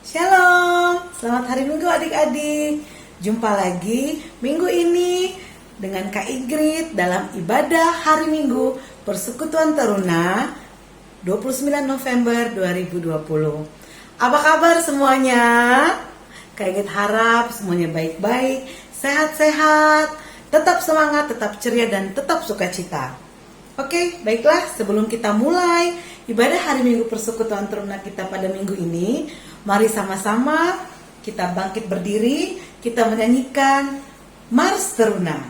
Shalom, selamat hari Minggu adik-adik. Jumpa lagi minggu ini dengan Kak Igrit dalam ibadah hari Minggu Persekutuan Teruna 29 November 2020. Apa kabar semuanya? Kak Igrit harap semuanya baik-baik, sehat-sehat, tetap semangat, tetap ceria, dan tetap sukacita. Oke, baiklah, sebelum kita mulai ibadah hari Minggu Persekutuan Teruna kita pada minggu ini, mari sama-sama kita bangkit berdiri, kita menyanyikan Mars Teruna.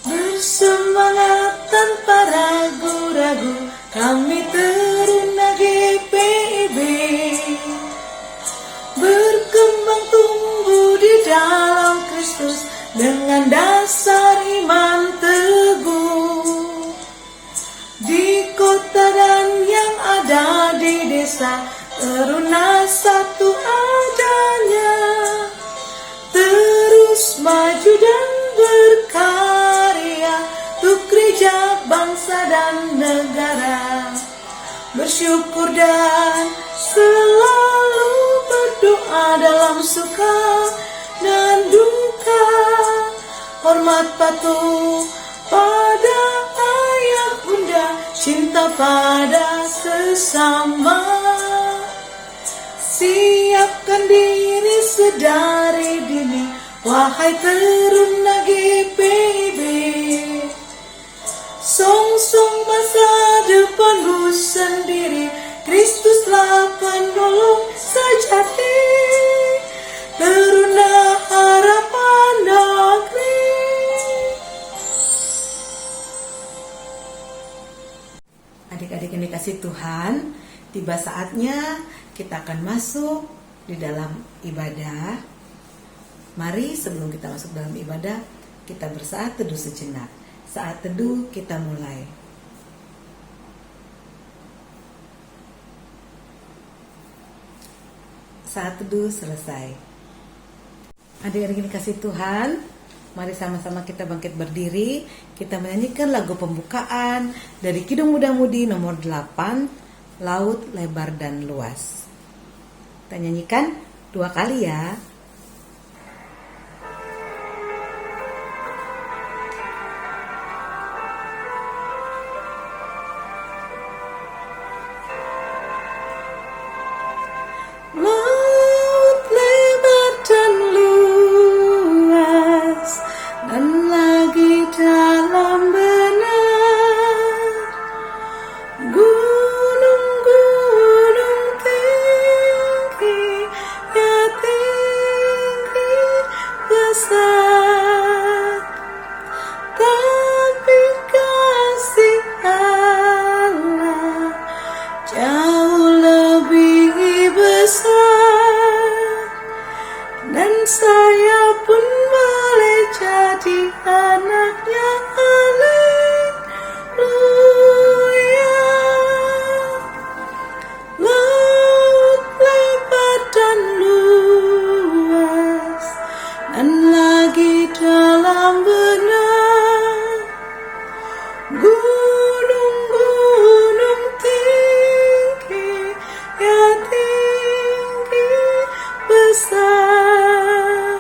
Bersemangat tanpa ragu-ragu, kami Teruna GPIB. Berkembang tumbuh di dalam Kristus dengan dasar iman teguh. Di kota dan yang ada di desa, Teruna satu adanya. Terus maju dan berkarya untuk gereja, bangsa dan negara. Bersyukur dan selalu berdoa dalam suka dan duka. Hormat patuh pada ayah bunda, cinta pada sesama. Siapkan diri sedari dini, wahai Teruna GPIB. Song-song masa depanmu sendiri, Kristuslah penolong sejati. Teruna harapan negeri. Adik-adik yang dikasih Tuhan, tiba saatnya kita akan masuk di dalam ibadah. Mari sebelum kita masuk dalam ibadah, kita bersaat teduh sejenak. Saat teduh kita mulai. Saat teduh selesai. Adik-adik yang dikasih Tuhan, mari sama-sama kita bangkit berdiri. Kita menyanyikan lagu pembukaan dari Kidung Muda Mudi nomor 8, Laut Lebar dan Luas. Kita nyanyikan 2 kali ya. Laut lebar dan luas, dan lagi dalam benar. Gunung-gunung tinggi, ya tinggi besar. Tapi kasih Allah jauh lebih besar, dan saya pun boleh jadi anaknya. Haleluya. Laut lebar dan luas, dan lagi dalam benar. Gunung-gunung tinggi, ya tinggi besar.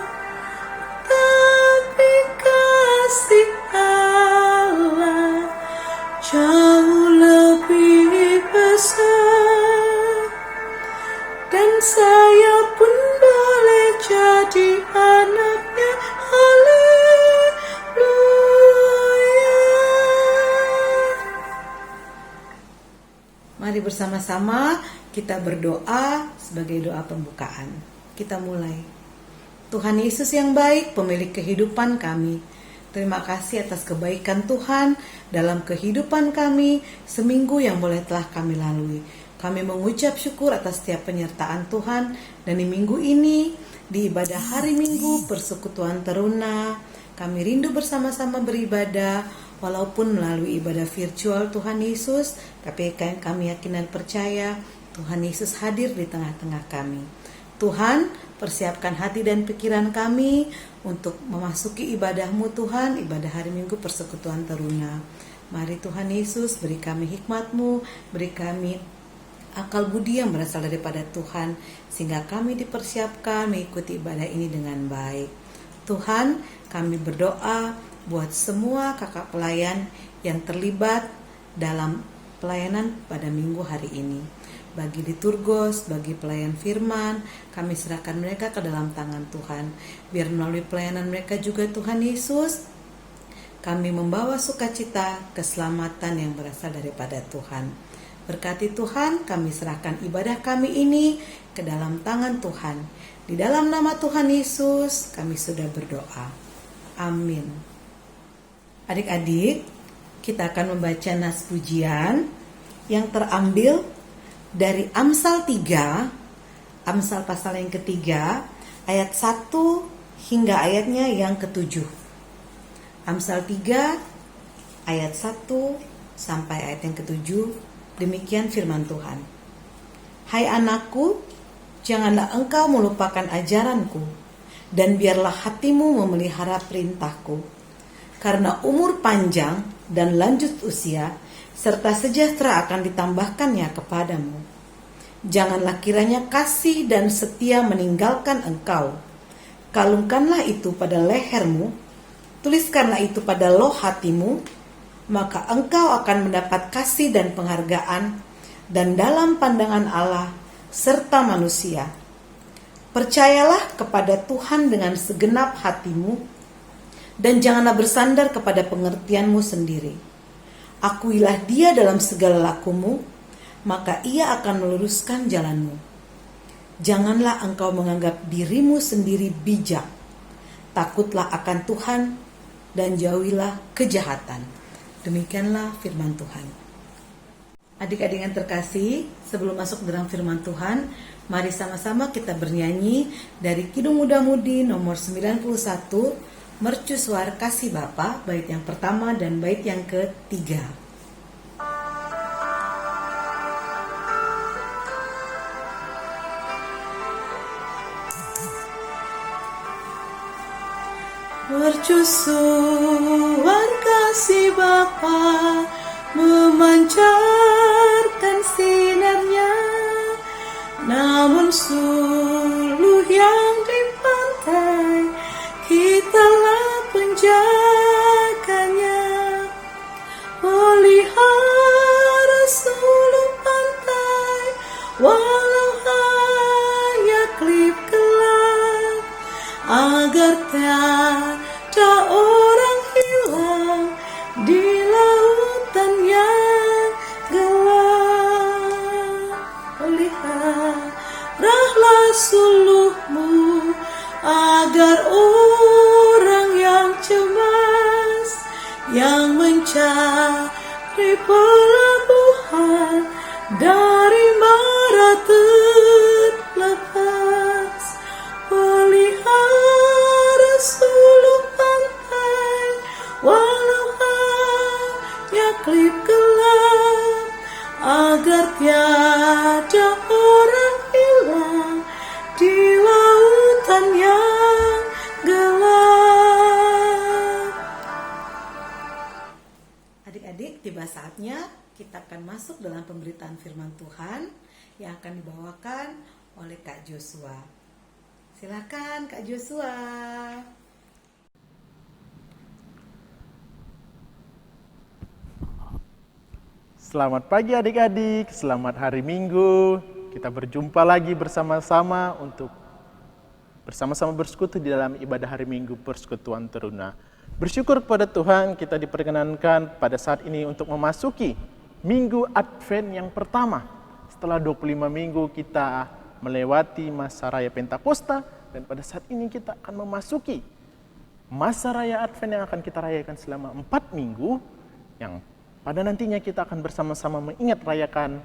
Tapi kasih Allah jauh lebih besar, dan saya pun boleh jadi anaknya. Haleluya. Mari bersama-sama kita berdoa sebagai doa pembukaan. Kita mulai. Tuhan Yesus yang baik, pemilik kehidupan kami, terima kasih atas kebaikan Tuhan dalam kehidupan kami seminggu yang boleh telah kami lalui. Kami mengucap syukur atas setiap penyertaan Tuhan, dan di minggu ini, di ibadah hari Minggu Persekutuan Teruna, kami rindu bersama-sama beribadah, walaupun melalui ibadah virtual Tuhan Yesus, tapi kami yakin dan percaya Tuhan Yesus hadir di tengah-tengah kami. Tuhan, Persiapkan hati dan pikiran kami untuk memasuki ibadah-Mu Tuhan, ibadah hari Minggu Persekutuan Teruna. Mari Tuhan Yesus beri kami hikmat-Mu, beri kami akal budi yang berasal daripada Tuhan, sehingga kami dipersiapkan mengikuti ibadah ini dengan baik. Tuhan, kami berdoa buat semua kakak pelayan yang terlibat dalam pelayanan pada minggu hari ini. Bagi liturgos, bagi pelayan firman, kami serahkan mereka ke dalam tangan Tuhan. Biar melalui pelayanan mereka juga Tuhan Yesus, kami membawa sukacita, keselamatan yang berasal daripada Tuhan. Berkati Tuhan, kami serahkan ibadah kami ini ke dalam tangan Tuhan. Di dalam nama Tuhan Yesus, kami sudah berdoa. Amin. Adik-adik, kita akan membaca nas pujian yang terambil dari Amsal 3, Amsal pasal yang ketiga, ayat 1 hingga ayatnya yang ke-7. Amsal 3, ayat 1 sampai ayat yang ke-7, demikian firman Tuhan. Hai anakku, janganlah engkau melupakan ajaranku, dan biarlah hatimu memelihara perintahku. Karena umur panjang dan lanjut usia, serta sejahtera akan ditambahkannya kepadamu. Janganlah kiranya kasih dan setia meninggalkan engkau. Kalungkanlah itu pada lehermu, tuliskanlah itu pada loh hatimu, maka engkau akan mendapat kasih dan penghargaan dan dalam pandangan Allah serta manusia. Percayalah kepada Tuhan dengan segenap hatimu, dan janganlah bersandar kepada pengertianmu sendiri. Akuilah Dia dalam segala lakumu, maka Ia akan meluruskan jalanmu. Janganlah engkau menganggap dirimu sendiri bijak. Takutlah akan Tuhan dan jauhilah kejahatan. Demikianlah firman Tuhan. Adik-adik yang terkasih, sebelum masuk dalam firman Tuhan, mari sama-sama kita bernyanyi dari Kidung Muda Mudi nomor 91, Mercusuar Kasih Bapa, bait yang pertama dan bait yang ketiga. Mercusuar kasih Bapa, memancarkan sinarnya, namun suluh yang di pantai kitalah penjaganya. Pelihara suluh pantai, walau hanya klip gelap, agar tiada orang hilang di lautan yang gelap. Peliharalah suluhmu, agar orang yang cemas, yang mencari pelabuhan dari mara terlepas. Pelihara suluh pantai, walau hanya klip gelap, agar tiada orang hilang di lautan yang gelap. Adik-adik, tiba saatnya kita akan masuk dalam pemberitaan firman Tuhan yang akan dibawakan oleh Kak Joshua. Silakan Kak Joshua. Selamat pagi adik-adik, selamat hari Minggu. Kita berjumpa lagi bersama-sama untuk bersama-sama bersekutu di dalam ibadah hari Minggu Persekutuan Teruna. Bersyukur kepada Tuhan kita diperkenankan pada saat ini untuk memasuki Minggu Advent yang pertama. Setelah 25 minggu kita melewati masa raya Pentakosta, dan pada saat ini kita akan memasuki masa raya Advent yang akan kita rayakan selama 4 minggu, yang pada nantinya kita akan bersama-sama mengingat rayakan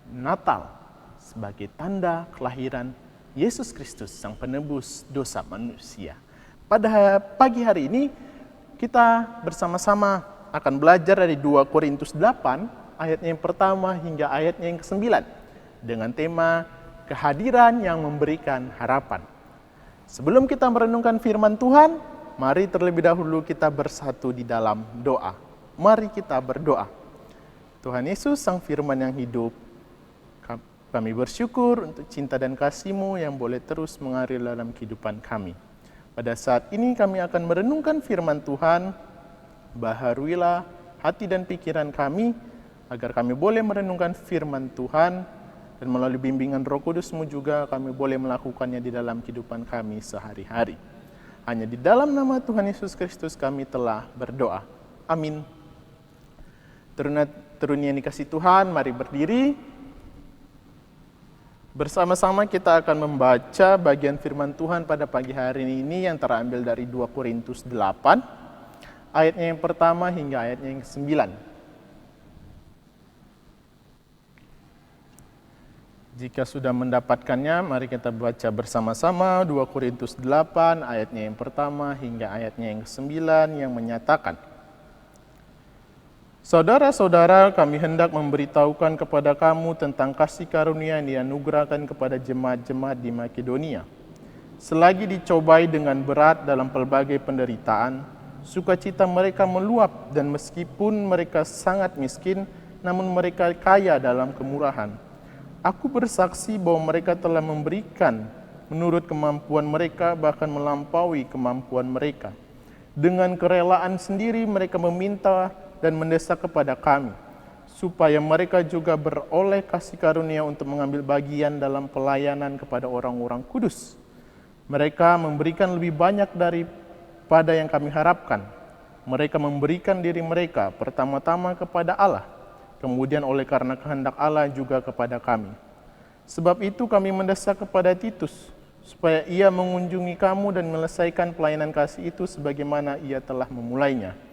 Natal sebagai tanda kelahiran Yesus Kristus, Sang Penebus dosa manusia. Pada pagi hari ini kita bersama-sama akan belajar dari 2 Korintus 8 ayatnya yang pertama hingga ayatnya yang ke-9 dengan tema kehadiran yang memberikan harapan. Sebelum kita merenungkan firman Tuhan, mari terlebih dahulu kita bersatu di dalam doa. Mari kita berdoa. Tuhan Yesus, Sang Firman yang hidup, kami bersyukur untuk cinta dan kasih-Mu yang boleh terus mengalir dalam kehidupan kami. Pada saat ini kami akan merenungkan firman Tuhan, baharuilah hati dan pikiran kami, agar kami boleh merenungkan firman Tuhan, dan melalui bimbingan Roh Kudus-Mu juga kami boleh melakukannya di dalam kehidupan kami sehari-hari. Hanya di dalam nama Tuhan Yesus Kristus kami telah berdoa. Amin. Terun yang dikasih Tuhan, mari berdiri. Bersama-sama kita akan membaca bagian firman Tuhan pada pagi hari ini yang terambil dari 2 Korintus 8, ayatnya yang pertama hingga ayatnya yang ke-9. Jika sudah mendapatkannya, mari kita baca bersama-sama 2 Korintus 8, ayatnya yang pertama hingga ayatnya yang ke-9 yang menyatakan, Saudara-saudara, kami hendak memberitahukan kepada kamu tentang kasih karunia yang dianugerahkan kepada jemaat-jemaat di Makedonia. Selagi dicobai dengan berat dalam pelbagai penderitaan, sukacita mereka meluap, dan meskipun mereka sangat miskin, namun mereka kaya dalam kemurahan. Aku bersaksi bahwa mereka telah memberikan menurut kemampuan mereka, bahkan melampaui kemampuan mereka. Dengan kerelaan sendiri mereka meminta dan mendesak kepada kami, supaya mereka juga beroleh kasih karunia untuk mengambil bagian dalam pelayanan kepada orang-orang kudus. Mereka memberikan lebih banyak daripada yang kami harapkan. Mereka memberikan diri mereka pertama-tama kepada Allah, kemudian oleh karena kehendak Allah juga kepada kami. Sebab itu kami mendesak kepada Titus, supaya ia mengunjungi kamu dan menyelesaikan pelayanan kasih itu sebagaimana ia telah memulainya.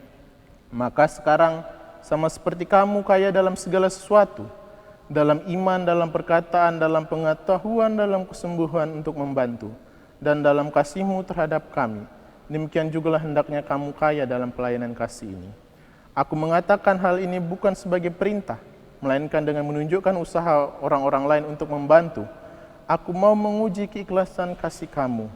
Maka sekarang sama seperti kamu kaya dalam segala sesuatu, dalam iman, dalam perkataan, dalam pengetahuan, dalam kesembuhan untuk membantu, dan dalam kasih-Mu terhadap kami. Demikian jugalah hendaknya kamu kaya dalam pelayanan kasih ini. Aku mengatakan hal ini bukan sebagai perintah, melainkan dengan menunjukkan usaha orang-orang lain untuk membantu. Aku mau menguji keikhlasan kasih kamu,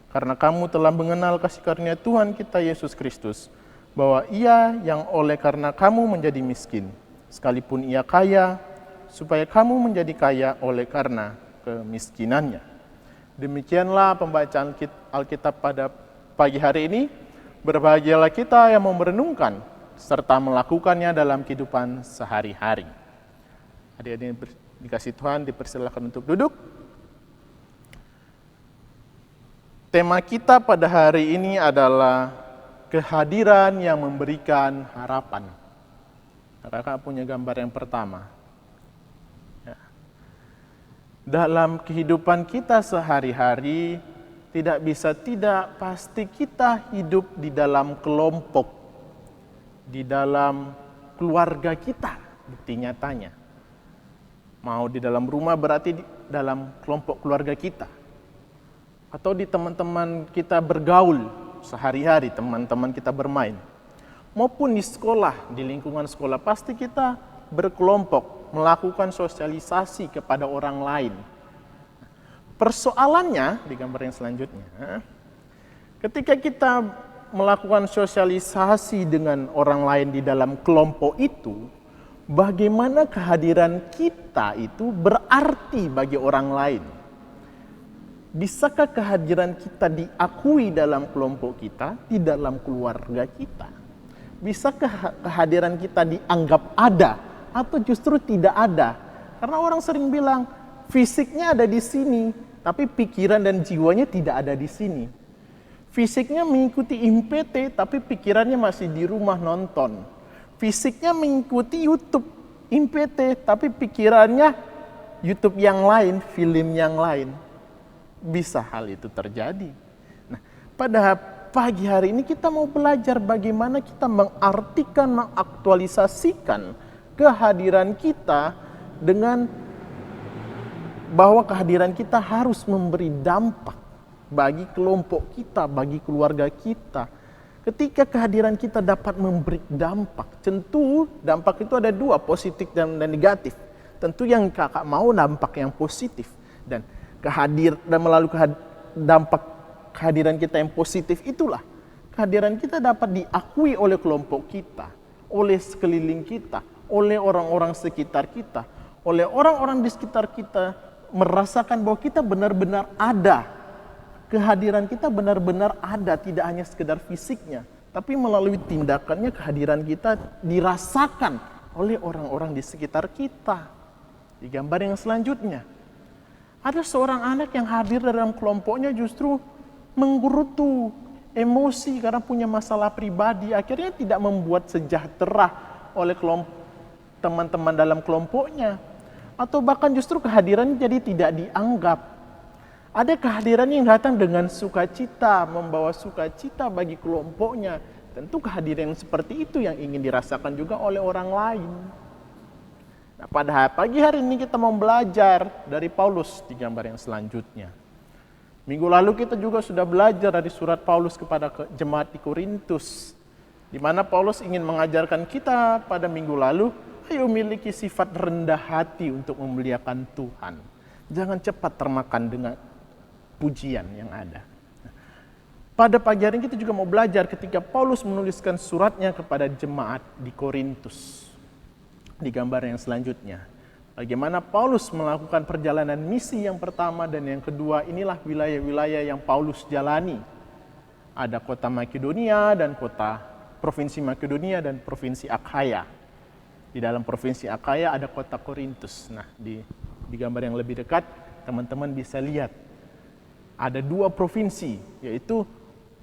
karena kamu telah mengenal kasih karunia Tuhan kita Yesus Kristus, bahwa ia yang oleh karena kamu menjadi miskin, sekalipun ia kaya, supaya kamu menjadi kaya oleh karena kemiskinannya. Demikianlah pembacaan Alkitab pada pagi hari ini. Berbahagialah kita yang mau merenungkan serta melakukannya dalam kehidupan sehari-hari. Adik-adik dikasih Tuhan, dipersilakan untuk duduk. Tema kita pada hari ini adalah kehadiran yang memberikan harapan. Kakak punya gambar yang pertama. Ya. Dalam kehidupan kita sehari-hari, tidak bisa tidak pasti kita hidup di dalam kelompok, di dalam keluarga kita, bukti nyatanya. Mau di dalam rumah berarti di dalam kelompok keluarga kita. Atau di teman-teman kita bergaul, sehari-hari teman-teman kita bermain, maupun di sekolah, di lingkungan sekolah, pasti kita berkelompok, melakukan sosialisasi kepada orang lain. Persoalannya, di gambar yang selanjutnya, ketika kita melakukan sosialisasi dengan orang lain di dalam kelompok itu, bagaimana kehadiran kita itu berarti bagi orang lain? Bisakah kehadiran kita diakui dalam kelompok kita, di dalam keluarga kita? Bisakah kehadiran kita dianggap ada atau justru tidak ada? Karena orang sering bilang, fisiknya ada di sini, tapi pikiran dan jiwanya tidak ada di sini. Fisiknya mengikuti IMPT, tapi pikirannya masih di rumah nonton. Fisiknya mengikuti YouTube IMPT, tapi pikirannya YouTube yang lain, film yang lain. Bisa hal itu terjadi. Nah, pada pagi hari ini kita mau belajar bagaimana kita mengartikan, mengaktualisasikan kehadiran kita dengan bahwa kehadiran kita harus memberi dampak bagi kelompok kita, bagi keluarga kita. Ketika kehadiran kita dapat memberi dampak, tentu dampak itu ada dua, positif dan negatif. Tentu yang kakak mau dampak yang positif, dan melalui dampak kehadiran kita yang positif itulah kehadiran kita dapat diakui oleh kelompok kita, oleh sekeliling kita, oleh orang-orang sekitar kita, oleh orang-orang di sekitar kita merasakan bahwa kita benar-benar ada. Kehadiran kita benar-benar ada, tidak hanya sekedar fisiknya, tapi melalui tindakannya kehadiran kita dirasakan oleh orang-orang di sekitar kita. Di gambar yang selanjutnya, ada seorang anak yang hadir dalam kelompoknya justru menggerutu emosi karena punya masalah pribadi, akhirnya tidak membuat sejahtera oleh teman-teman dalam kelompoknya, atau bahkan justru kehadirannya jadi tidak dianggap. Ada kehadiran yang datang dengan sukacita, membawa sukacita bagi kelompoknya. Tentu kehadiran seperti itu yang ingin dirasakan juga oleh orang lain. Nah, pada pagi hari ini kita mau belajar dari Paulus di gambar yang selanjutnya. Minggu lalu kita juga sudah belajar dari surat Paulus kepada jemaat di Korintus, di mana Paulus ingin mengajarkan kita pada minggu lalu, ayo miliki sifat rendah hati untuk memuliakan Tuhan. Jangan cepat termakan dengan pujian yang ada. Pada pagi hari ini kita juga mau belajar ketika Paulus menuliskan suratnya kepada jemaat di Korintus. Di gambar yang selanjutnya, bagaimana Paulus melakukan perjalanan misi yang pertama dan yang kedua, inilah wilayah-wilayah yang Paulus jalani. Ada kota Makedonia dan provinsi Makedonia dan provinsi Akhaya. Di dalam provinsi Akhaya ada kota Korintus. Nah, di gambar yang lebih dekat, teman-teman bisa lihat ada dua provinsi, yaitu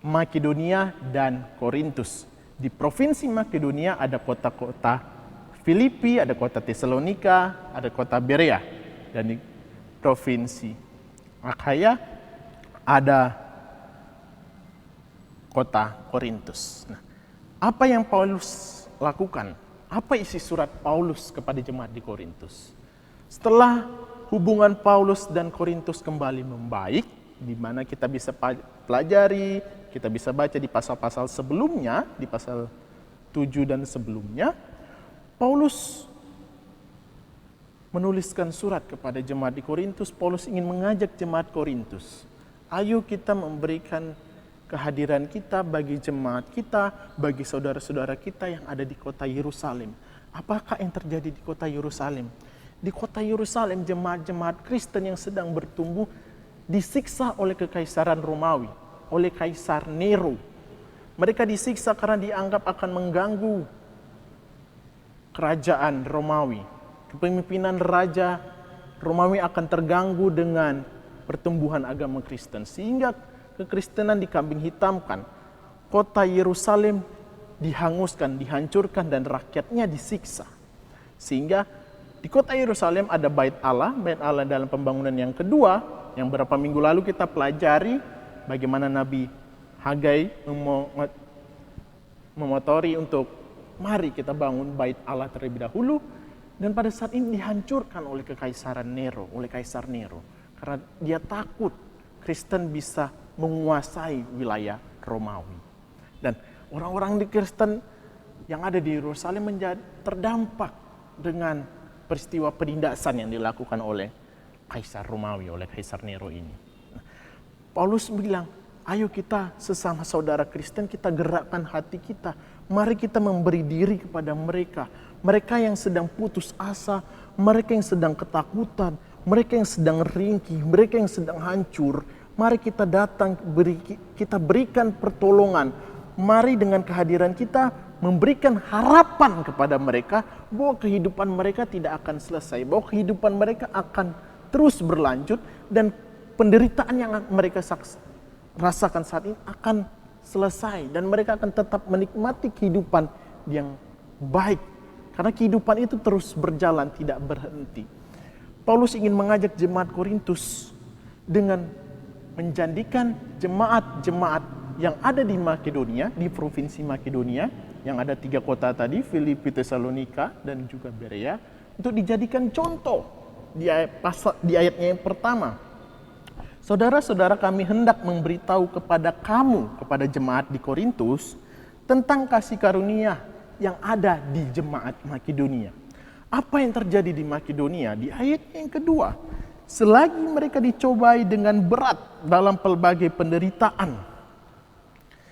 Makedonia dan Korintus. Di provinsi Makedonia ada kota-kota Filipi, ada kota Tesalonika, ada kota Berea. Dan di provinsi Akhaya ada kota Korintus. Nah, apa yang Paulus lakukan? Apa isi surat Paulus kepada jemaat di Korintus? Setelah hubungan Paulus dan Korintus kembali membaik, di mana kita bisa pelajari, kita bisa baca di pasal-pasal sebelumnya, di pasal 7 dan sebelumnya, Paulus menuliskan surat kepada jemaat di Korintus. Paulus ingin mengajak jemaat Korintus, ayo kita memberikan kehadiran kita bagi jemaat kita, bagi saudara-saudara kita yang ada di kota Yerusalem. Apakah yang terjadi di kota Yerusalem? Di kota Yerusalem, jemaat-jemaat Kristen yang sedang bertumbuh disiksa oleh kekaisaran Romawi, oleh Kaisar Nero. Mereka disiksa karena dianggap akan mengganggu kerajaan Romawi. Kepemimpinan Raja Romawi akan terganggu dengan pertumbuhan agama Kristen, sehingga kekristenan dikambing hitamkan. Kota Yerusalem dihanguskan, dihancurkan, dan rakyatnya disiksa. Sehingga di kota Yerusalem ada Bait Allah dalam pembangunan yang kedua, yang beberapa minggu lalu kita pelajari bagaimana Nabi Hagai memotori untuk mari kita bangun Bait Allah terlebih dahulu, dan pada saat ini dihancurkan oleh kekaisaran Nero, oleh Kaisar Nero, karena dia takut Kristen bisa menguasai wilayah Romawi. Dan orang-orang di Kristen yang ada di Yerusalem menjadi terdampak dengan peristiwa penindasan yang dilakukan oleh Kaisar Romawi, oleh Kaisar Nero ini. Paulus bilang, ayo kita sesama saudara Kristen, kita gerakkan hati kita. Mari kita memberi diri kepada mereka. Mereka yang sedang putus asa, mereka yang sedang ketakutan, mereka yang sedang ringkih, mereka yang sedang hancur. Mari kita datang, kita berikan pertolongan. Mari dengan kehadiran kita memberikan harapan kepada mereka bahwa kehidupan mereka tidak akan selesai, bahwa kehidupan mereka akan terus berlanjut, dan penderitaan yang mereka rasakan saat ini akan selesai, dan mereka akan tetap menikmati kehidupan yang baik, karena kehidupan itu terus berjalan, tidak berhenti. Paulus ingin mengajak jemaat Korintus dengan menjanjikan jemaat-jemaat yang ada di Makedonia, di provinsi Makedonia, yang ada 3 kota tadi, Filipi, Tesalonika, dan juga Berea, untuk dijadikan contoh di ayatnya yang pertama. Saudara-saudara, kami hendak memberitahu kepada kamu, kepada jemaat di Korintus, tentang kasih karunia yang ada di jemaat Makedonia. Apa yang terjadi di Makedonia? Di ayat yang kedua, selagi mereka dicobai dengan berat dalam pelbagai penderitaan.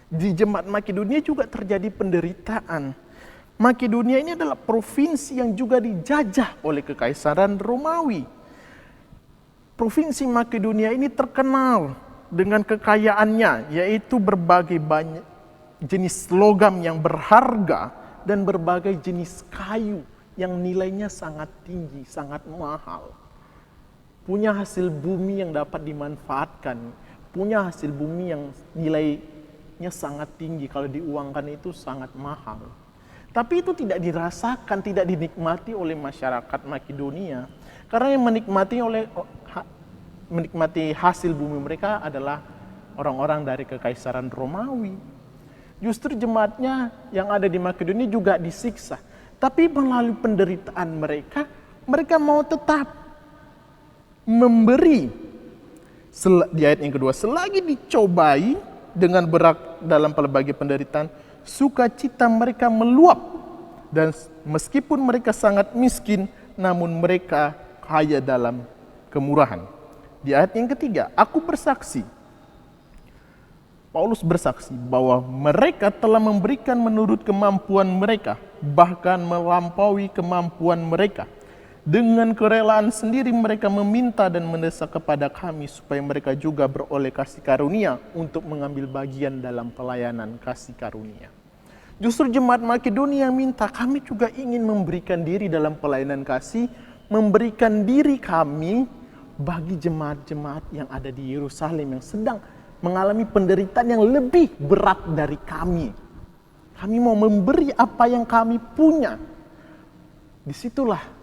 Di jemaat Makedonia juga terjadi penderitaan. Makedonia ini adalah provinsi yang juga dijajah oleh Kekaisaran Romawi. Provinsi Makedonia ini terkenal dengan kekayaannya, yaitu berbagai banyak jenis logam yang berharga dan berbagai jenis kayu yang nilainya sangat tinggi, sangat mahal. Punya hasil bumi yang dapat dimanfaatkan, punya hasil bumi yang nilainya sangat tinggi, kalau diuangkan itu sangat mahal. Tapi itu tidak dirasakan, tidak dinikmati oleh masyarakat Makedonia. Karena yang menikmati hasil bumi mereka adalah orang-orang dari Kekaisaran Romawi. Justru jemaatnya yang ada di Makedonia juga disiksa. Tapi melalui penderitaan mereka, mereka mau tetap memberi. Di ayat yang kedua, selagi dicobai dengan berat dalam pelbagai penderitaan, sukacita mereka meluap, dan meskipun mereka sangat miskin, namun mereka kaya dalam kemurahan. Di ayat yang ketiga, aku bersaksi, Paulus bersaksi bahwa mereka telah memberikan menurut kemampuan mereka, bahkan melampaui kemampuan mereka. Dengan kerelaan sendiri mereka meminta dan mendesak kepada kami supaya mereka juga beroleh kasih karunia untuk mengambil bagian dalam pelayanan kasih karunia. Justru jemaat Makedonia minta, kami juga ingin memberikan diri dalam pelayanan kasih, memberikan diri kami bagi jemaat-jemaat yang ada di Yerusalem yang sedang mengalami penderitaan yang lebih berat dari kami. Kami mau memberi apa yang kami punya. Disitulah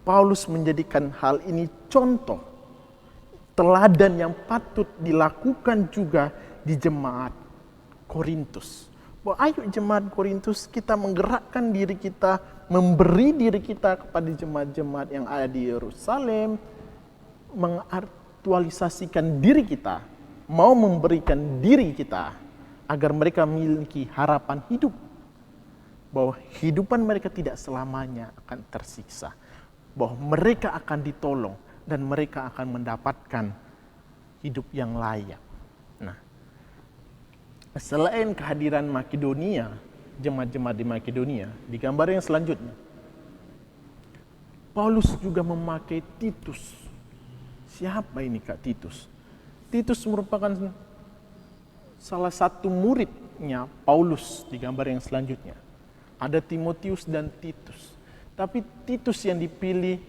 Paulus menjadikan hal ini contoh, teladan yang patut dilakukan juga di jemaat Korintus. Bahwa ayo jemaat Korintus, kita menggerakkan diri kita, memberi diri kita kepada jemaat-jemaat yang ada di Yerusalem, mengaktualisasikan diri kita, mau memberikan diri kita agar mereka memiliki harapan hidup, bahwa kehidupan mereka tidak selamanya akan tersiksa, bahwa mereka akan ditolong dan mereka akan mendapatkan hidup yang layak. Nah, selain kehadiran Makedonia, jemaat-jemaat di Makedonia, di gambar yang selanjutnya, Paulus juga memakai Titus. Siapa ini Kak Titus? Titus merupakan salah satu muridnya Paulus di gambar yang selanjutnya. Ada Timotius dan Titus. Tapi Titus yang dipilih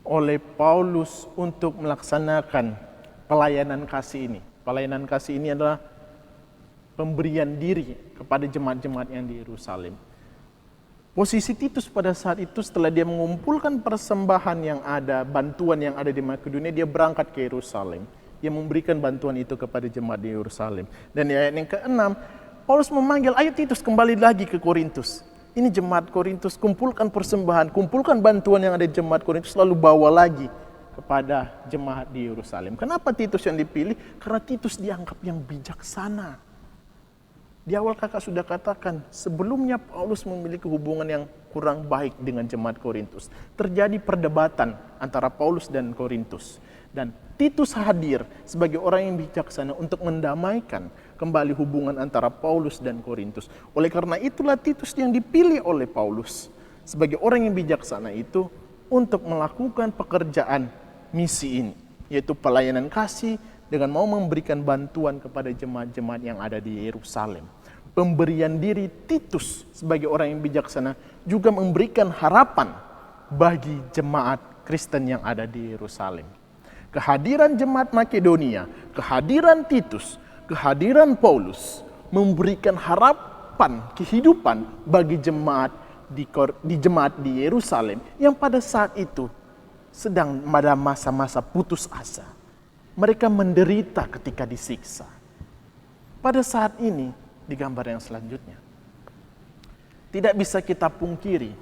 oleh Paulus untuk melaksanakan pelayanan kasih ini. Pelayanan kasih ini adalah pemberian diri kepada jemaat-jemaat yang di Yerusalem. Posisi Titus pada saat itu setelah dia mengumpulkan persembahan yang ada, bantuan yang ada di Makedonia, dia berangkat ke Yerusalem. Dia memberikan bantuan itu kepada jemaat di Yerusalem. Dan di ayat yang ke-6, Paulus memanggil, ayo Titus kembali lagi ke Korintus. Ini jemaat Korintus, kumpulkan persembahan, kumpulkan bantuan yang ada di jemaat Korintus, lalu bawa lagi kepada jemaat di Yerusalem. Kenapa Titus yang dipilih? Karena Titus dianggap yang bijaksana. Di awal kakak sudah katakan, sebelumnya Paulus memiliki hubungan yang kurang baik dengan jemaat Korintus. Terjadi perdebatan antara Paulus dan Korintus. Dan Titus hadir sebagai orang yang bijaksana untuk mendamaikan kembali hubungan antara Paulus dan Korintus. Oleh karena itulah Titus yang dipilih oleh Paulus sebagai orang yang bijaksana itu untuk melakukan pekerjaan misi ini, yaitu pelayanan kasih dengan mau memberikan bantuan kepada jemaat-jemaat yang ada di Yerusalem. Pemberian diri Titus sebagai orang yang bijaksana juga memberikan harapan bagi jemaat Kristen yang ada di Yerusalem. Kehadiran jemaat Makedonia, kehadiran Titus, kehadiran Paulus memberikan harapan kehidupan bagi jemaat di jemaat di Yerusalem yang pada saat itu sedang pada masa-masa putus asa. Mereka menderita ketika disiksa. Pada saat ini, di gambar yang selanjutnya, tidak bisa kita pungkiri,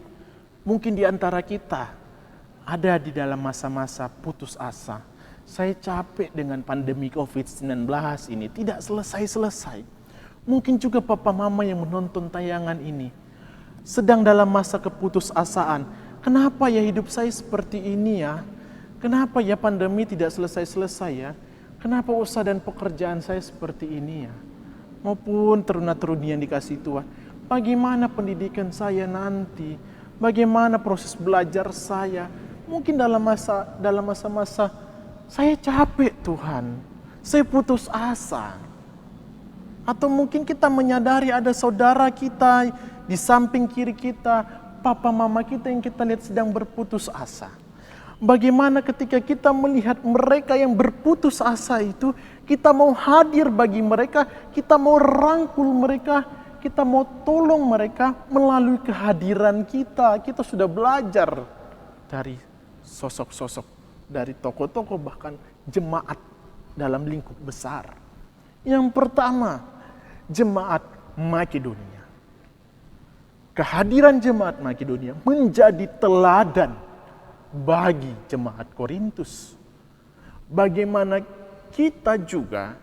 mungkin di antara kita ada di dalam masa-masa putus asa. Saya capek dengan pandemi COVID-19 ini, tidak selesai-selesai. Mungkin juga papa mama yang menonton tayangan ini sedang dalam masa keputusasaan. Kenapa ya hidup saya seperti ini ya? Kenapa ya pandemi tidak selesai-selesai ya? Kenapa usaha dan pekerjaan saya seperti ini ya? Maupun teruna-teruni yang dikasih Tuhan. Bagaimana pendidikan saya nanti? Bagaimana proses belajar saya? Mungkin dalam masa-masa saya capek Tuhan. Saya putus asa. Atau mungkin kita menyadari ada saudara kita di samping kiri kita, papa mama kita yang kita lihat sedang berputus asa. Bagaimana ketika kita melihat mereka yang berputus asa itu, kita mau hadir bagi mereka, kita mau rangkul mereka, kita mau tolong mereka melalui kehadiran kita. Kita sudah belajar dari sosok-sosok, dari tokoh-tokoh bahkan jemaat dalam lingkup besar. Yang pertama, jemaat Makedonia. Kehadiran jemaat Makedonia menjadi teladan bagi jemaat Korintus. Bagaimana kita juga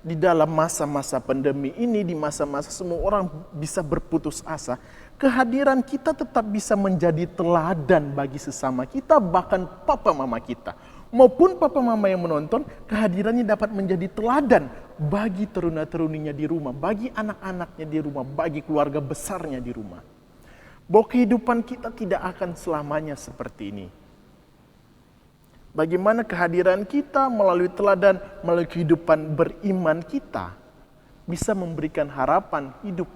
di dalam masa-masa pandemi ini, di masa-masa semua orang bisa berputus asa, kehadiran kita tetap bisa menjadi teladan bagi sesama kita, bahkan papa mama kita. Maupun papa mama yang menonton, kehadirannya dapat menjadi teladan bagi teruna-teruninya di rumah, bagi anak-anaknya di rumah, bagi keluarga besarnya di rumah. Bahwa kehidupan kita tidak akan selamanya seperti ini. Bagaimana kehadiran kita melalui teladan, melalui kehidupan beriman kita, bisa memberikan harapan hidup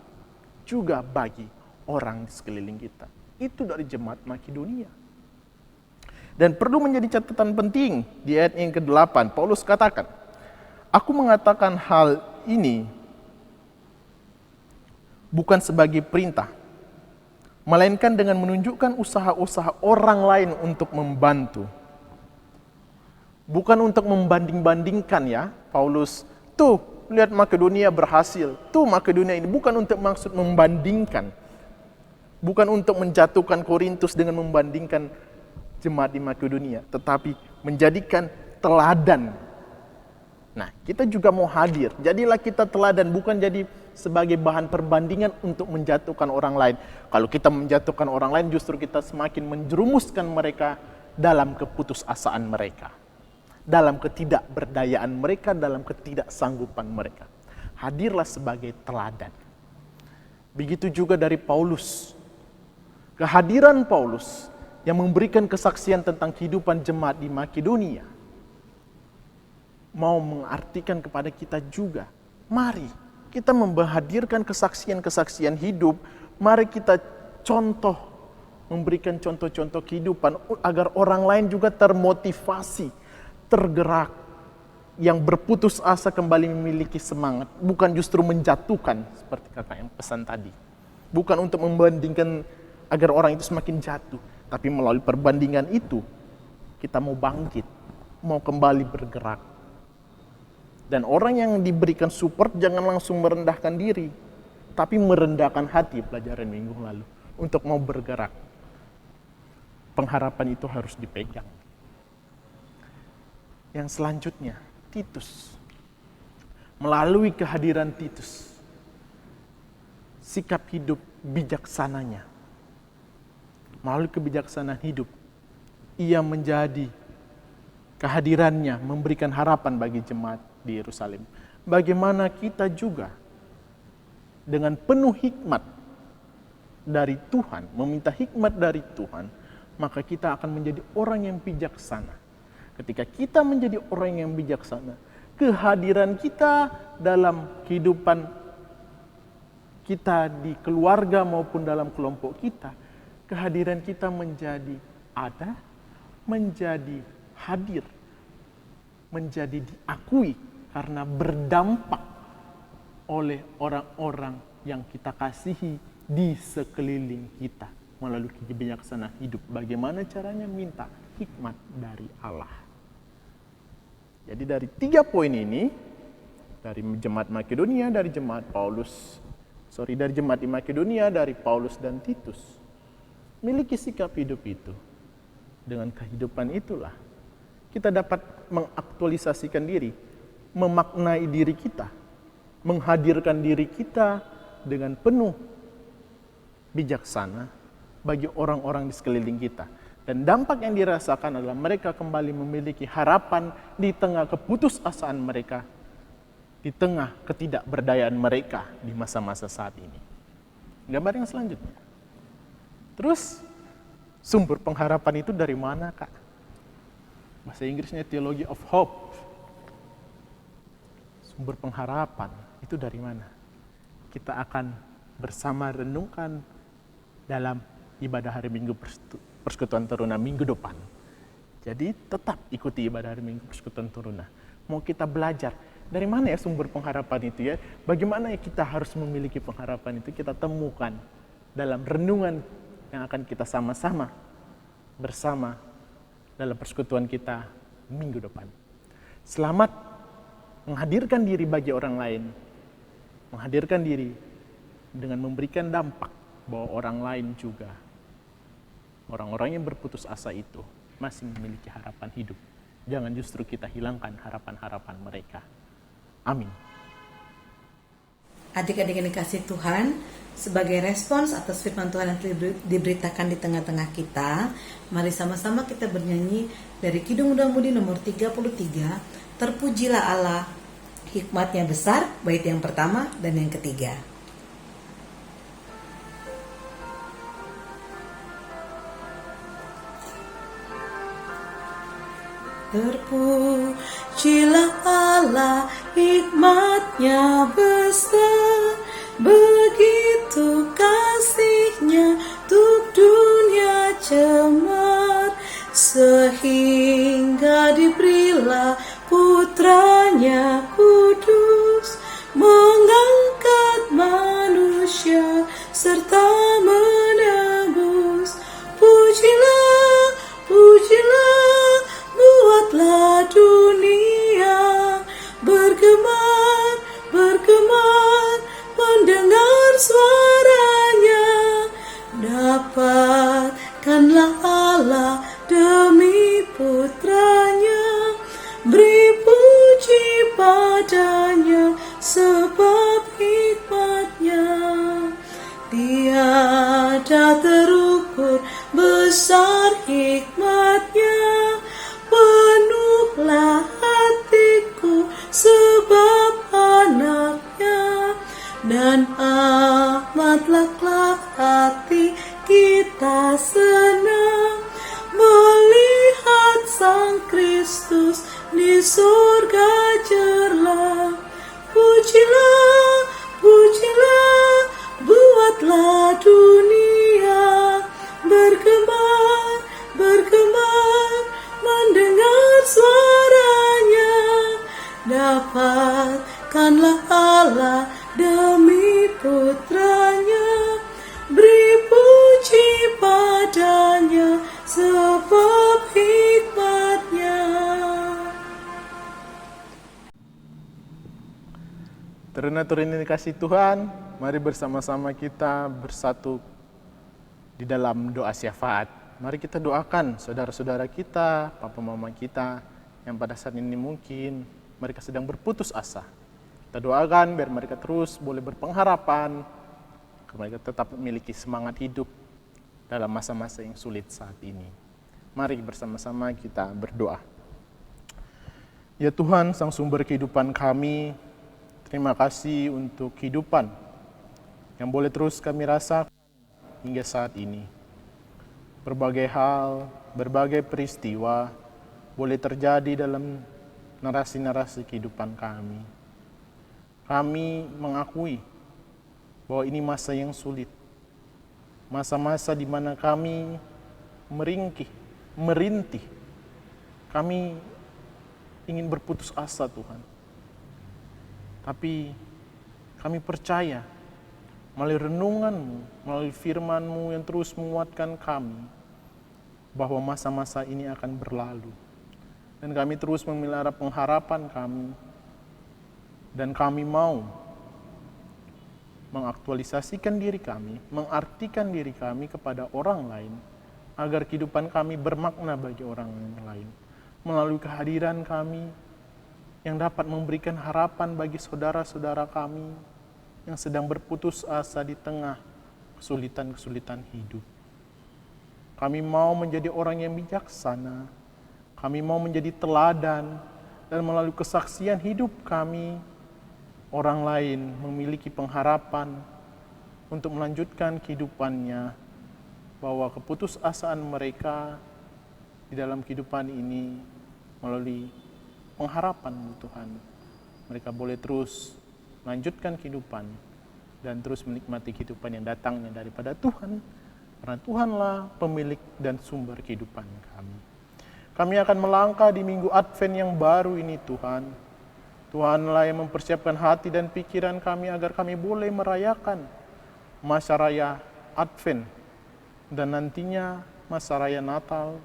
juga bagi orang di sekeliling kita. Itu dari jemaat Makedonia. Dan perlu menjadi catatan penting di ayat yang ke-8, Paulus katakan, aku mengatakan hal ini bukan sebagai perintah, melainkan dengan menunjukkan usaha-usaha orang lain untuk membantu. Bukan untuk membanding-bandingkan ya, Paulus, tuh lihat Makedonia berhasil, tuh Makedonia ini, bukan untuk maksud membandingkan. Bukan untuk menjatuhkan Korintus dengan membandingkan jemaat di Makedonia, tetapi menjadikan teladan. Nah, kita juga mau hadir, jadilah kita teladan, bukan jadi sebagai bahan perbandingan untuk menjatuhkan orang lain. Kalau kita menjatuhkan orang lain, justru kita semakin menjerumuskan mereka dalam keputusasaan mereka, dalam ketidakberdayaan mereka, dalam ketidaksanggupan mereka. Hadirlah sebagai teladan. Begitu juga dari Paulus. Kehadiran Paulus yang memberikan kesaksian tentang kehidupan jemaat di Makedonia mau mengartikan kepada kita juga, mari kita menghadirkan kesaksian-kesaksian hidup, mari kita contoh, memberikan contoh-contoh kehidupan agar orang lain juga termotivasi, tergerak, yang berputus asa kembali memiliki semangat, bukan justru menjatuhkan seperti kakak yang pesan tadi. Bukan untuk membandingkan agar orang itu semakin jatuh, tapi melalui perbandingan itu kita mau bangkit, mau kembali bergerak. Dan orang yang diberikan support jangan langsung merendahkan diri, tapi merendahkan hati, pelajaran minggu lalu, untuk mau bergerak. Pengharapan itu harus dipegang. Yang selanjutnya, Titus. Melalui kehadiran Titus, sikap hidup bijaksananya, melalui kebijaksanaan hidup, ia menjadi kehadirannya memberikan harapan bagi jemaat di Yerusalem. Bagaimana kita juga dengan penuh hikmat dari Tuhan, meminta hikmat dari Tuhan, maka kita akan menjadi orang yang bijaksana. Ketika kita menjadi orang yang bijaksana, kehadiran kita dalam kehidupan kita di keluarga maupun dalam kelompok kita, kehadiran kita menjadi ada, menjadi hadir, menjadi diakui karena berdampak oleh orang-orang yang kita kasihi di sekeliling kita melalui kebijaksanaan hidup. Bagaimana caranya? Minta hikmat dari Allah. Jadi dari 3 poin ini, dari jemaat Makedonia, dari jemaat dari jemaat di Makedonia, dari Paulus dan Titus, miliki sikap hidup itu. Dengan kehidupan itulah kita dapat mengaktualisasikan diri, memaknai diri kita, menghadirkan diri kita dengan penuh bijaksana bagi orang-orang di sekeliling kita. Dan dampak yang dirasakan adalah mereka kembali memiliki harapan di tengah keputusasaan mereka, di tengah ketidakberdayaan mereka di masa-masa saat ini. Gambar yang selanjutnya. Terus, sumber pengharapan itu dari mana, Kak? Bahasa Inggrisnya Theology of Hope. Sumber pengharapan itu dari mana? Kita akan bersama renungkan dalam ibadah hari Minggu Persekutuan Teruna minggu depan. Jadi tetap ikuti ibadah hari Minggu Persekutuan Teruna. Mau kita belajar dari mana ya sumber pengharapan itu ya? Bagaimana ya kita harus memiliki pengharapan itu? Kita temukan dalam renungan yang akan kita sama-sama bersama dalam persekutuan kita minggu depan. Selamat menghadirkan diri bagi orang lain, menghadirkan diri dengan memberikan dampak bahwa orang lain juga, orang-orang yang berputus asa itu masih memiliki harapan hidup. Jangan justru kita hilangkan harapan-harapan mereka. Amin. Adik-adik yang dikasih Tuhan, sebagai respons atas firman Tuhan yang diberitakan di tengah-tengah kita, mari sama-sama kita bernyanyi dari Kidung Muda Mudi nomor 33, Terpujilah Allah, hikmatnya besar, bait yang pertama dan yang ketiga. Terpujilah Allah, hikmatnya besar, begitu kasihnya untuk dunia cemar, sehingga diberilah putranya kudus, mengangkat manusia serta menebus. Pujilah, pujilah, buatlah dunia bergemar, bergemar, mendengar suaranya. Dapatkanlah Allah demi putranya, beri puji padanya sebab hikmatnya tiada terukur, besar hikmatnya. Penuhlah hatiku sebab anaknya, dan amatlah kelak hati kita senang melihat Sang Kristus di surga cerlah. Pujilah, pujilah, buatlah dunia bergemar, bergemar, mendengar suaranya. Dapatkanlah Allah demi putranya, beri puji padanya sebab hikmatnya. Teruna-teruna dikasih Tuhan, mari bersama-sama kita bersatu di dalam doa syafaat. Mari kita doakan saudara-saudara kita, papa mama kita yang pada saat ini mungkin mereka sedang berputus asa. Kita doakan biar mereka terus boleh berpengharapan, mereka tetap memiliki semangat hidup dalam masa-masa yang sulit saat ini. Mari bersama-sama kita berdoa. Ya Tuhan, Sang Sumber kehidupan kami, terima kasih untuk kehidupan yang boleh terus kami rasakan hingga saat ini. Berbagai hal, berbagai peristiwa boleh terjadi dalam narasi-narasi kehidupan kami. Kami mengakui bahwa ini masa yang sulit. Masa-masa di mana kami merintih. Kami ingin berputus asa, Tuhan. Tapi kami percaya melalui renungan-Mu, melalui firman-Mu yang terus menguatkan kami, bahwa masa-masa ini akan berlalu. Dan kami terus memelihara pengharapan kami, dan kami mau mengaktualisasikan diri kami, mengartikan diri kami kepada orang lain, agar kehidupan kami bermakna bagi orang lain. Melalui kehadiran kami yang dapat memberikan harapan bagi saudara-saudara kami yang sedang berputus asa di tengah kesulitan-kesulitan hidup. Kami mau menjadi orang yang bijaksana. Kami mau menjadi teladan, dan melalui kesaksian hidup kami, orang lain memiliki pengharapan untuk melanjutkan kehidupannya, bahwa keputusasaan mereka di dalam kehidupan ini melalui pengharapan Tuhan. Mereka boleh terus melanjutkan kehidupan dan terus menikmati kehidupan yang datangnya daripada Tuhan, karena Tuhanlah pemilik dan sumber kehidupan kami. Kami akan melangkah di minggu Advent yang baru ini, Tuhan. Tuhanlah yang mempersiapkan hati dan pikiran kami agar kami boleh merayakan masa raya Advent dan nantinya masa raya Natal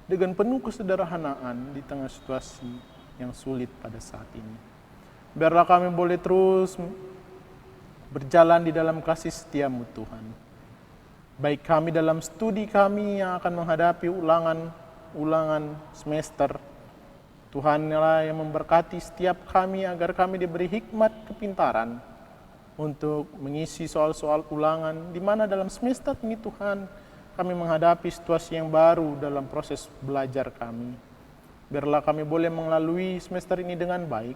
dengan penuh kesederhanaan di tengah situasi yang sulit pada saat ini. Biarlah kami boleh terus berjalan di dalam kasih setia-Mu, Tuhan. Baik kami dalam studi kami yang akan menghadapi ulangan semester, Tuhanlah yang memberkati setiap kami agar kami diberi hikmat kepintaran untuk mengisi soal-soal ulangan, di mana dalam semester ini Tuhan kami menghadapi situasi yang baru dalam proses belajar kami. Biarlah kami boleh melalui semester ini dengan baik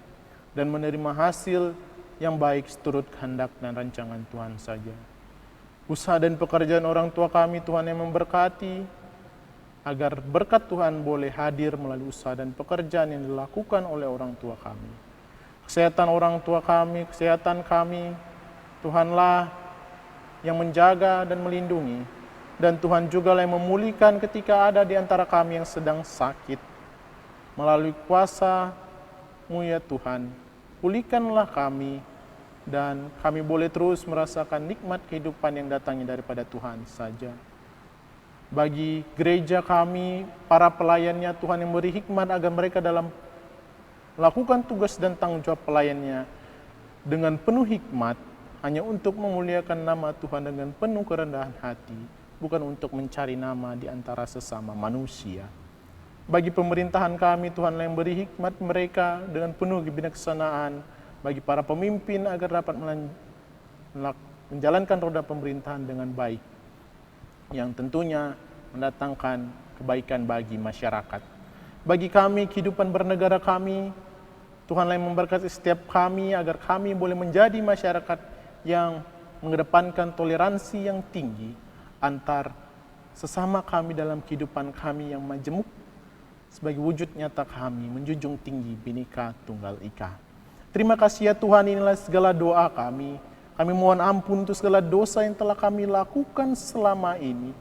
dan menerima hasil yang baik seturut kehendak dan rancangan Tuhan saja. Usaha dan pekerjaan orang tua kami Tuhan yang memberkati, agar berkat Tuhan boleh hadir melalui usaha dan pekerjaan yang dilakukan oleh orang tua kami. Kesehatan orang tua kami, kesehatan kami, Tuhanlah yang menjaga dan melindungi. Dan Tuhan juga yang memulihkan ketika ada di antara kami yang sedang sakit. Melalui kuasa-Mu ya Tuhan, pulihkanlah kami, dan kami boleh terus merasakan nikmat kehidupan yang datangnya daripada Tuhan saja. Bagi gereja kami, para pelayannya, Tuhan yang beri hikmat agar mereka dalam melakukan tugas dan tanggung jawab pelayannya dengan penuh hikmat, hanya untuk memuliakan nama Tuhan dengan penuh kerendahan hati, bukan untuk mencari nama di antara sesama manusia. Bagi pemerintahan kami, Tuhan yang beri hikmat mereka dengan penuh kebijaksanaan, bagi para pemimpin agar dapat menjalankan roda pemerintahan dengan baik, yang tentunya mendatangkan kebaikan bagi masyarakat. Bagi kami, kehidupan bernegara kami, Tuhanlah yang memberkati setiap kami agar kami boleh menjadi masyarakat yang mengedepankan toleransi yang tinggi antar sesama kami dalam kehidupan kami yang majemuk, sebagai wujud nyata kami menjunjung tinggi Bhinneka Tunggal Ika. Terima kasih ya Tuhan, inilah segala doa kami. Kami mohon ampun untuk segala dosa yang telah kami lakukan selama ini.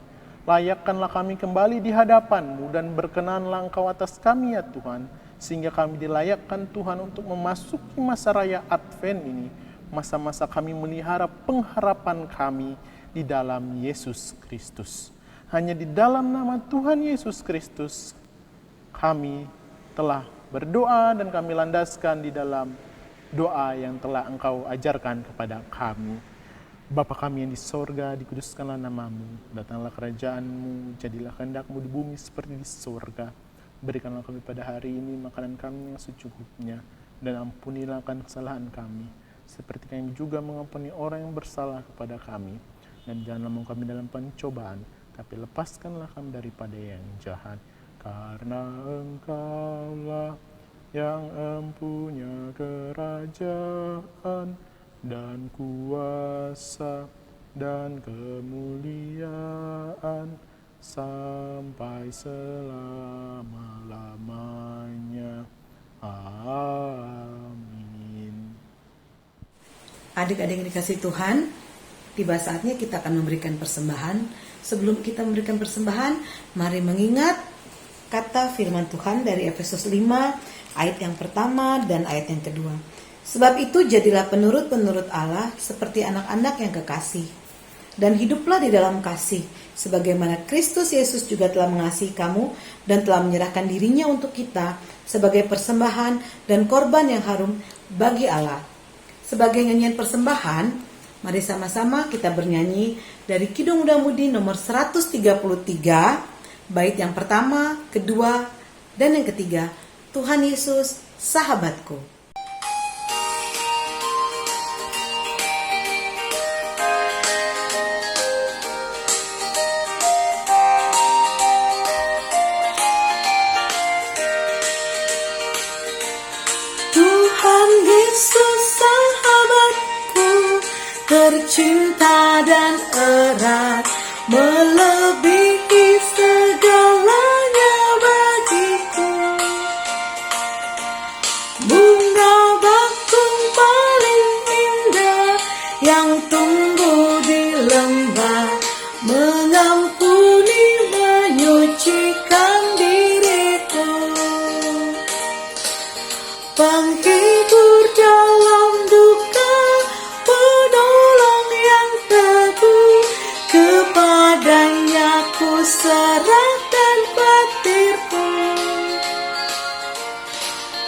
Layakkanlah kami kembali di hadapan-Mu dan berkenanlah Engkau atas kami ya Tuhan, sehingga kami dilayakkan Tuhan untuk memasuki masa raya Advent ini, masa-masa kami melihara pengharapan kami di dalam Yesus Kristus. Hanya di dalam nama Tuhan Yesus Kristus kami telah berdoa dan kami landaskan di dalam doa yang telah Engkau ajarkan kepada kami. Bapa kami yang di sorga, dikuduskanlah nama-Mu, datanglah kerajaan-Mu, jadilah kehendak-Mu di bumi seperti di sorga. Berikanlah kami pada hari ini makanan kami yang secukupnya, dan ampunilah akan kesalahan kami, seperti kami juga mengampuni orang yang bersalah kepada kami. Dan janganlah membawa kami dalam pencobaan, tapi lepaskanlah kami daripada yang jahat. Karena Engkaulah yang empunya kerajaan dan kuasa dan kemuliaan sampai selama-lamanya. Amin. Adik-adik yang dikasih Tuhan, tiba saatnya kita akan memberikan persembahan. Sebelum kita memberikan persembahan, mari mengingat kata firman Tuhan dari Efesus 5 ayat yang pertama dan ayat yang kedua. Sebab itu jadilah penurut-penurut Allah seperti anak-anak yang kekasih, dan hiduplah di dalam kasih, sebagaimana Kristus Yesus juga telah mengasihi kamu dan telah menyerahkan dirinya untuk kita sebagai persembahan dan korban yang harum bagi Allah. Sebagai nyanyian persembahan, mari sama-sama kita bernyanyi dari Kidung Muda Mudi nomor 133, bait yang pertama, kedua, dan yang ketiga. Tuhan Yesus, sahabatku. dan erat, melebihi segalanya bagiku. Bunga bakung paling indah yang tumbuh di lembah, mengampuni, menyucikan diriku. Penghibur dalam duka, penolong yang teguh, kepadanya ku serahkan batirku.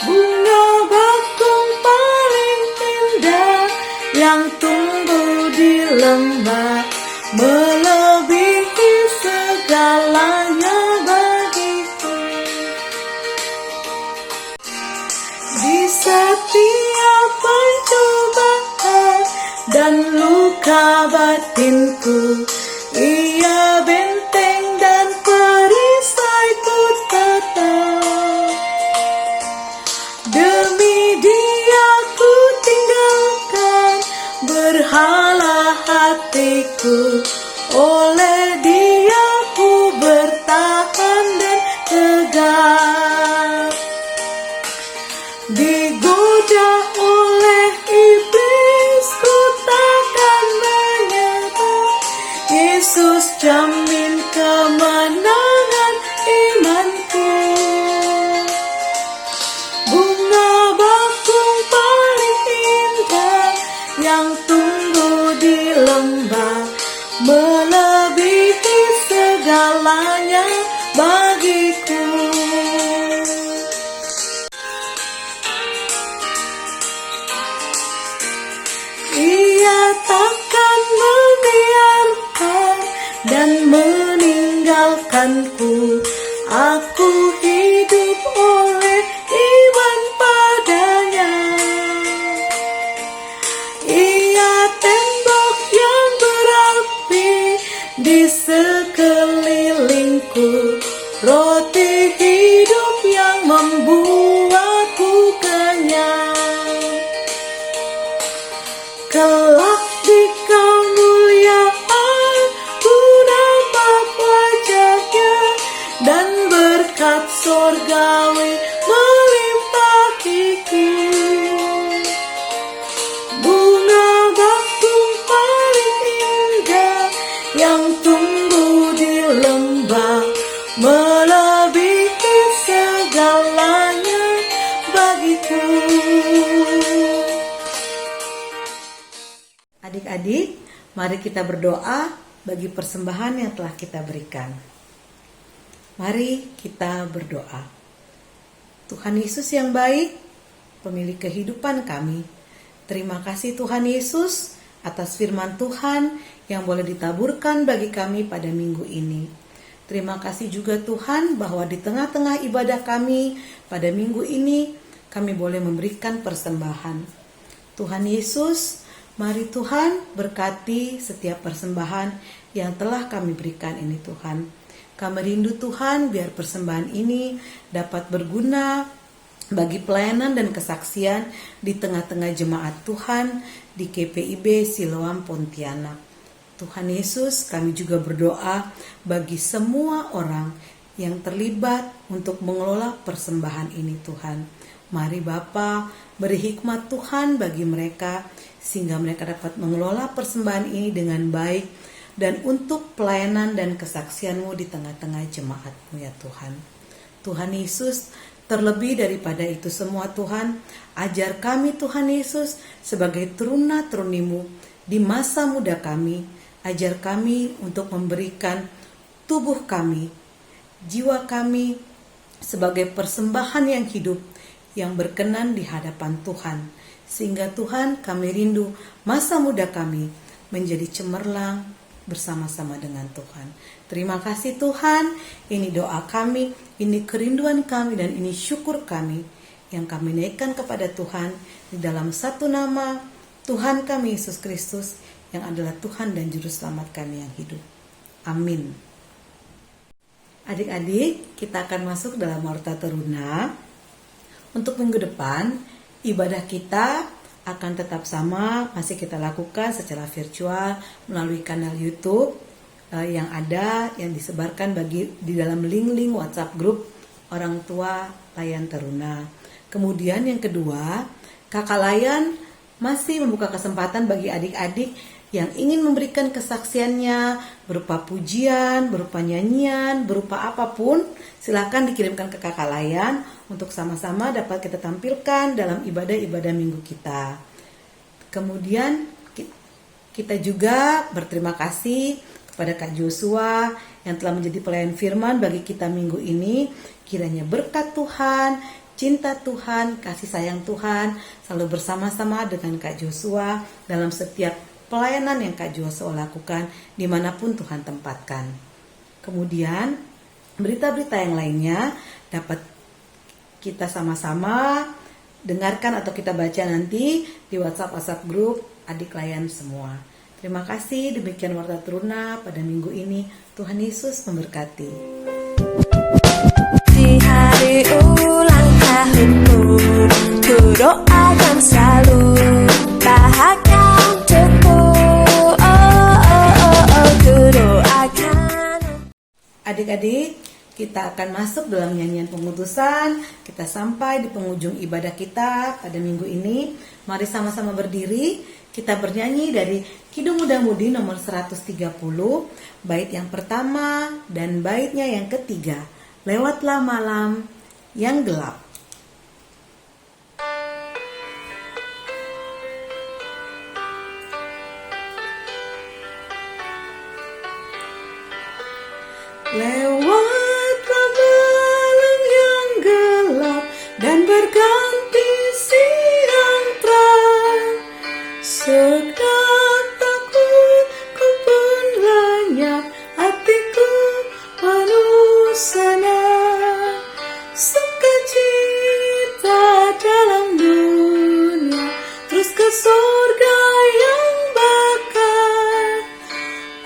Bunga bakung paling indah yang tumbuh di lembah, melebihi segalanya bagiku. Di setiap pencobaan dan luka batinku, Ia benteng dan perisaiku tetap. Demi Dia ku tinggalkan berhala hatiku, oleh Dia ku bertahan dan tegak. Digoda oleh iblis, ku takkan menyerah. Yesus jamin kemenangan imanku. Bunga bakung paling indah yang tumbuh di lembah, melebihi segalanya bagiku. Ia takkan membiarkan dan meninggalkanku. Aku hidup oleh iman padanya. Ia tembok yang berapi di sekelilingku, roti hidup yang membuatku kenyang. Kelak di kemuliaan ku nampak wajahnya, dan berkat sorgawi melimpahiku. Bunga bakung paling indah yang tumbuh di lembah, melebihi segalanya bagiku. Adik-adik, mari kita berdoa bagi persembahan yang telah kita berikan. Mari kita berdoa. Tuhan Yesus yang baik, pemilik kehidupan kami, terima kasih Tuhan Yesus atas firman Tuhan yang boleh ditaburkan bagi kami pada minggu ini. Terima kasih juga Tuhan bahwa di tengah-tengah ibadah kami pada minggu ini, kami boleh memberikan persembahan. Tuhan Yesus, mari Tuhan berkati setiap persembahan yang telah kami berikan ini Tuhan. Kami rindu Tuhan biar persembahan ini dapat berguna bagi pelayanan dan kesaksian di tengah-tengah jemaat Tuhan di KPIB Siloam Pontianak. Tuhan Yesus, kami juga berdoa bagi semua orang yang terlibat untuk mengelola persembahan ini Tuhan. Mari Bapa, beri hikmat Tuhan bagi mereka sehingga mereka dapat mengelola persembahan ini dengan baik dan untuk pelayanan dan kesaksian-Mu di tengah-tengah jemaat-Mu ya Tuhan. Tuhan Yesus, terlebih daripada itu semua Tuhan, ajar kami Tuhan Yesus sebagai teruna-teruni-Mu di masa muda kami, ajar kami untuk memberikan tubuh kami, jiwa kami sebagai persembahan yang hidup, yang berkenan di hadapan Tuhan. Sehingga Tuhan, kami rindu masa muda kami menjadi cemerlang bersama-sama dengan Tuhan. Terima kasih Tuhan, ini doa kami, ini kerinduan kami, dan ini syukur kami yang kami naikkan kepada Tuhan di dalam satu nama Tuhan kami Yesus Kristus yang adalah Tuhan dan Juru Selamat kami yang hidup. Amin. Adik-adik, kita akan masuk dalam Warta Teruna. Untuk minggu depan, ibadah kita akan tetap sama, masih kita lakukan secara virtual melalui kanal YouTube yang ada, yang disebarkan di dalam link-link WhatsApp grup orang tua Layan Teruna. Kemudian yang kedua, Kakak Layan masih membuka kesempatan bagi adik-adik yang ingin memberikan kesaksiannya berupa pujian, berupa nyanyian, berupa apapun, silakan dikirimkan ke Kakak Layan untuk sama-sama dapat kita tampilkan dalam ibadah-ibadah minggu kita. Kemudian kita juga berterima kasih kepada Kak Joshua yang telah menjadi pelayan firman bagi kita minggu ini. Kiranya berkat Tuhan, cinta Tuhan, kasih sayang Tuhan selalu bersama-sama dengan Kak Joshua dalam setiap pelayanan yang Kak Joshua lakukan dimanapun Tuhan tempatkan. Kemudian berita-berita yang lainnya dapat kita sama-sama dengarkan atau kita baca nanti di WhatsApp grup adik Layan semua. Terima kasih, demikian Warta Teruna pada minggu ini. Tuhan Yesus memberkati. Di hari ulang tahunmu, ku doakan selalu bahagia untukmu. Ku doakan. Adik-adik, kita akan masuk dalam nyanyian pengutusan. Kita sampai di penghujung ibadah kita pada minggu ini. Mari sama-sama berdiri. Kita bernyanyi dari Kidung Muda Mudi nomor 130, bait yang pertama dan baitnya yang ketiga. Lewatlah malam yang gelap. Lewatlah malam yang gelap dan berganti siang terang. Sekedap takutku pun lenyap, hatiku penuh senang. Sukacita dalam dunia, terus ke surga yang bakal.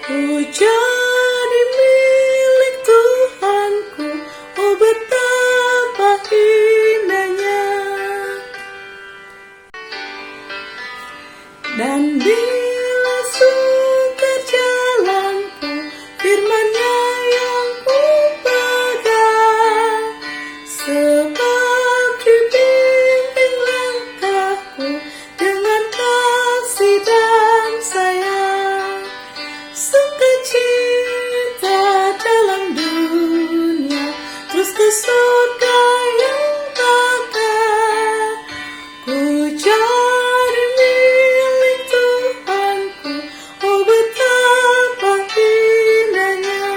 Ku jadi milik Tuhanku, oh betapa indahnya. Dan bila sukar jalanku, firman-Nya yang ku pegang, sebab dibimbing langkahku dengan kasih dan sayang. Sukacita dalam dunia, terus ke surga yang bakal. Ku jadi milik Tuhanku, oh betapa indahnya.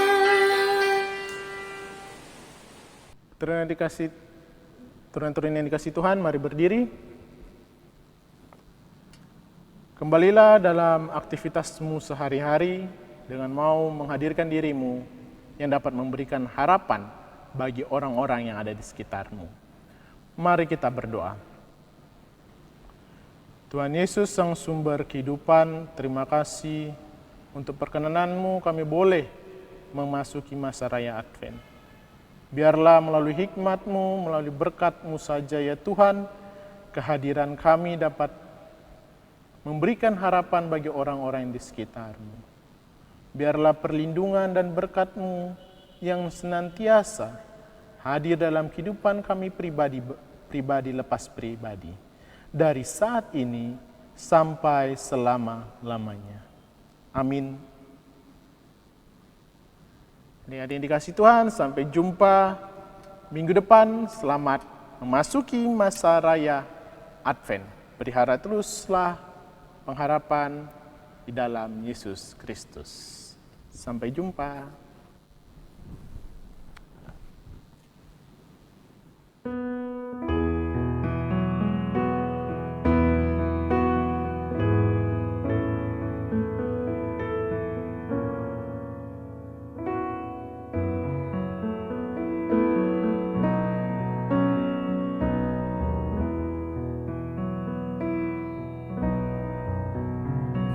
Turun-turun yang dikasih Tuhan, mari berdiri. Kembalilah dalam aktivitasmu sehari-hari dengan mau menghadirkan dirimu yang dapat memberikan harapan bagi orang-orang yang ada di sekitarmu. Mari kita berdoa. Tuhan Yesus, Sang Sumber Kehidupan, terima kasih untuk perkenanan-Mu kami boleh memasuki masa raya Advent. Biarlah melalui hikmat-Mu, melalui berkat-Mu saja ya Tuhan, kehadiran kami dapat memberikan harapan bagi orang-orang yang di sekitar-Mu. Biarlah perlindungan dan berkat-Mu yang senantiasa hadir dalam kehidupan kami pribadi lepas pribadi, dari saat ini sampai selama-lamanya. Amin. Adik-adik yang dikasih Tuhan, sampai jumpa minggu depan. Selamat memasuki masa raya Advent. Pelihara teruslah pengharapan di dalam Yesus Kristus. Sampai jumpa.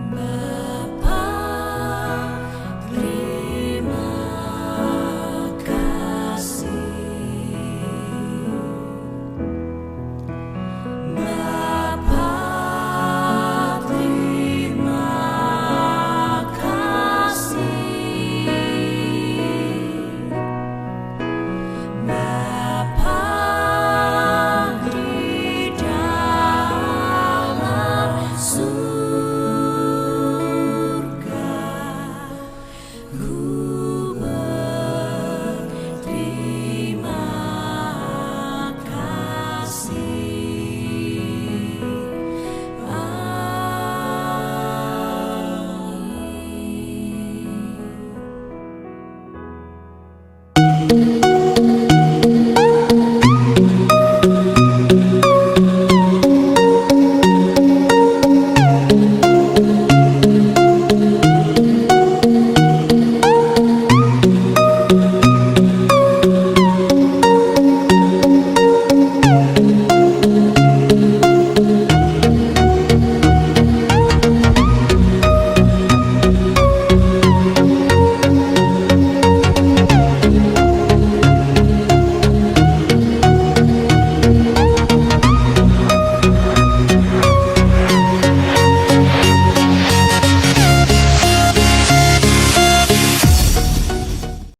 Bapa, terima Ku